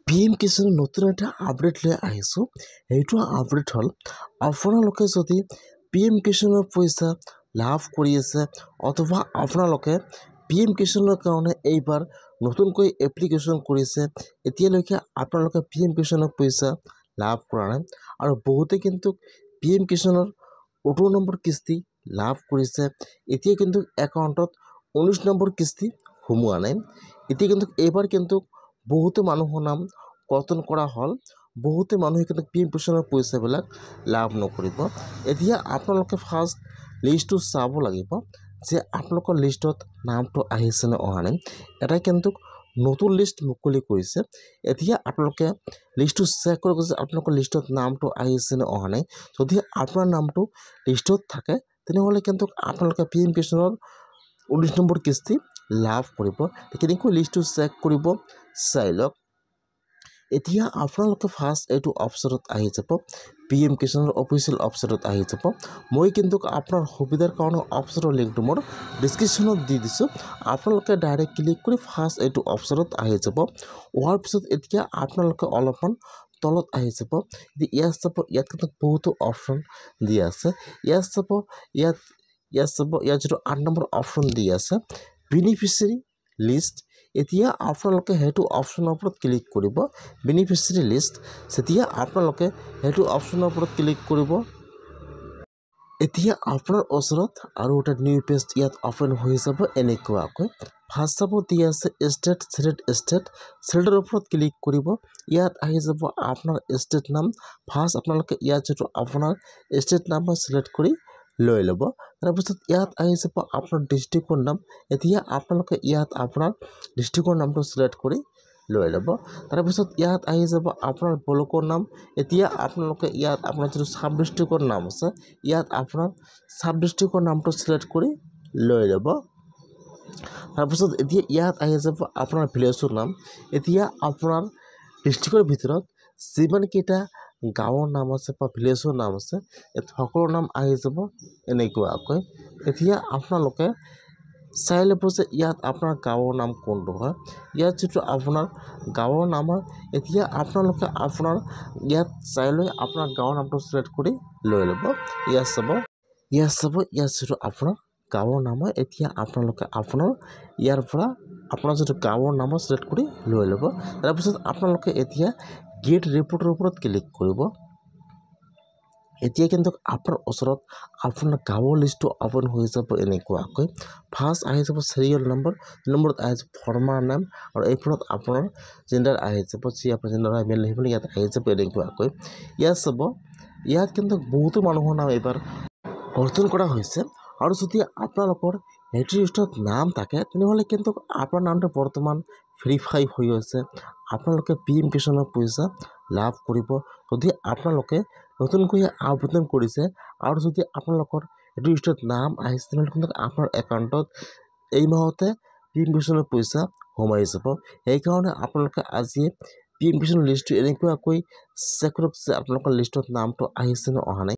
PM কিষাণৰ নতুন এটা update লৈ আহিছোঁ। এইটো আপডেট হ'ল আপোনালোকে যদি PM কিষাণৰ পইচা লাভ কৰি আছে অথবা আপোনালোকে PM কিষাণৰ কাৰণে এইবাৰ নতুনকৈ এপ্লিকেশ্যন কৰিছে, এতিয়ালৈকে আপোনালোকে PM কিষাণৰ পইচা লাভ কৰা নাই আৰু বহুতে কিন্তু PM কিষাণৰ 18 নম্বৰ কিস্তি লাভ কৰিছে। এতিয়া কিন্তু একাউণ্টত 19 নম্বৰ কিস্তি সোমোৱা নাই। এতিয়া কিন্তু এইবাৰ কিন্তু বহুতো মানুহৰ নাম কৰ্তন কৰা হ'ল, বহুতে মানুহে কিন্তু PM কিষাণৰ পইচাবিলাক লাভ নকৰিব। এতিয়া আপোনালোকে ফাৰ্ষ্ট লিষ্টটো চাব লাগিব যে আপোনালোকৰ লিষ্টত নামটো আহিছে নে অহা নাই। এটা কিন্তু নতুন লিষ্ট মুকলি কৰিছে। এতিয়া আপোনালোকে লিষ্টটো চেক কৰিব যে আপোনালোকৰ লিষ্টত নামটো আহিছে নে অহা নাই। যদি আপোনাৰ নামটো লিষ্টত থাকে তেনেহ'লে কিন্তু আপোনালোকে PM কিষাণৰ 19 নম্বৰ কিস্তি লাভ কৰিব। কেনেকৈ লিষ্টটো চেক কৰিব চাই লওক। এতিয়া আপোনালোকে ফাৰ্ষ্ট এইটো অপশ্যনত আহি যাব, PM কিষাণৰ অফিচিয়েল অপশ্যনত আহি যাব। মই কিন্তু আপোনাৰ সুবিধাৰ কাৰণে অপশ্যনৰ লিংকটো মোৰ ডিছক্ৰিপশ্যনত দি দিছোঁ। আপোনালোকে ডাইৰেক্ট ক্লিক কৰি ফাৰ্ষ্ট এইটো অপশ্যনত আহি যাব। হোৱাৰ পিছত এতিয়া আপোনালোকে অলপমান তলত আহি যাব। ইয়াত চাব, ইয়াত কিন্তু বহুতো অপশ্যন দি আছে। ইয়াত চাব, ইয়াত যিটো 8 নম্বৰ অপশ্যন দি আছে বেনিফিচিয়াৰী লিষ্ট। এতিয়া আপোনালোকে সেইটো অপশ্যনৰ ওপৰত ক্লিক কৰিব, বেনিফিচিয়াৰী লিষ্ট। যেতিয়া আপোনালোকে সেইটো অপশ্যনৰ ওপৰত ক্লিক কৰিব, এতিয়া আপোনাৰ ওচৰত আৰু এটা নিউ পেজ ইয়াত অপেন হৈ যাব এনেকুৱাকৈ। ফাৰ্ষ্ট চাব দি আছে ষ্টেট, ষ্টেটৰ ওপৰত ক্লিক কৰিব। ইয়াত আহি যাব আপোনাৰ ষ্টেট নাম। ফাৰ্ষ্ট আপোনালোকে ইয়াত যিটো আপোনাৰ ষ্টেট নাম্বাৰ ছিলেক্ট কৰি লৈ ল'ব। তাৰপিছত ইয়াত আহি যাব আপোনাৰ ডিষ্ট্ৰিক্টৰ নাম। এতিয়া আপোনালোকে ইয়াত আপোনাৰ ডিষ্ট্ৰিক্টৰ নামটো ছিলেক্ট কৰি লৈ ল'ব। তাৰপিছত ইয়াত আহি যাব আপোনাৰ ব্লকৰ নাম। এতিয়া আপোনালোকে ইয়াত আপোনাৰ যিটো চাব ডিষ্ট্ৰিক্টৰ নাম আছে, ইয়াত আপোনাৰ চাব ডিষ্ট্ৰিক্টৰ নামটো ছিলেক্ট কৰি লৈ ল'ব। তাৰপিছত এতিয়া ইয়াত আহি যাব আপোনাৰ ভিলেজৰ নাম। এতিয়া আপোনাৰ ডিষ্ট্ৰিক্টৰ ভিতৰত যিমানকেইটা গাঁৱৰ নাম আছে বা ভিলেজৰ নাম আছে, ইয়াত সকলো নাম আহি যাব এনেকুৱাকৈ। এতিয়া আপোনালোকে চাই ল'ব যে ইয়াত আপোনাৰ গাঁৱৰ নাম কোনটো হয়। ইয়াত যিটো আপোনাৰ গাঁৱৰ নাম হয়, এতিয়া আপোনালোকে আপোনাৰ ইয়াত চাই লৈ আপোনাৰ গাঁৱৰ নামটো ছিলেক্ট কৰি লৈ ল'ব। ইয়াত চাব, ইয়াত যিটো আপোনাৰ গাঁৱৰ নাম হয়, এতিয়া আপোনালোকে আপোনাৰ ইয়াৰ পৰা আপোনাৰ যিটো গাঁৱৰ নাম হয় ছিলেক্ট কৰি লৈ ল'ব। তাৰপিছত আপোনালোকে এতিয়া গেট ৰিপৰ্টৰ ওপৰত ক্লিক কৰিব। এতিয়া কিন্তু আপোনাৰ ওচৰত আপোনাৰ গাঁৱৰ লিষ্টটো অপেন হৈ যাব এনেকুৱাকৈ। ফাৰ্ষ্ট আহি যাব চিৰিয়েল নম্বৰত আহি যাব ফৰ্মাৰ নাম আৰু এইফালত আপোনাৰ জেণ্ডাৰ আহি যাব, যি আপোনাৰ জেণ্ডাৰ হয় মেল আহিব, ইয়াত আহি যাব এনেকুৱাকৈ। ইয়াত চাব, ইয়াত কিন্তু বহুতো মানুহৰ নাম এইবাৰ কৰ্তন কৰা হৈছে আৰু যদি আপোনালোকৰ সেইটো লিষ্টত নাম থাকে তেনেহ'লে কিন্তু আপোনাৰ নামটো বৰ্তমান ভেৰিফাই হৈ আছে। আপোনালোকে PM কিষাণৰ পইচা লাভ কৰিব যদি আপোনালোকে নতুনকৈ আবেদন কৰিছে আৰু যদি আপোনালোকৰ এইটো লিষ্টত নাম আহিছে তেনেহ'লে কিন্তু আপোনাৰ একাউণ্টত এই মাহতে PM কিষাণৰ পইচা সোমাই যাব। সেইকাৰণে আপোনালোকে আজি PM কিষাণৰ লিষ্টটো এনেকুৱাকৈ চেক কৰক যে আপোনালোকৰ লিষ্টত নামটো আহিছে নে অহা নাই।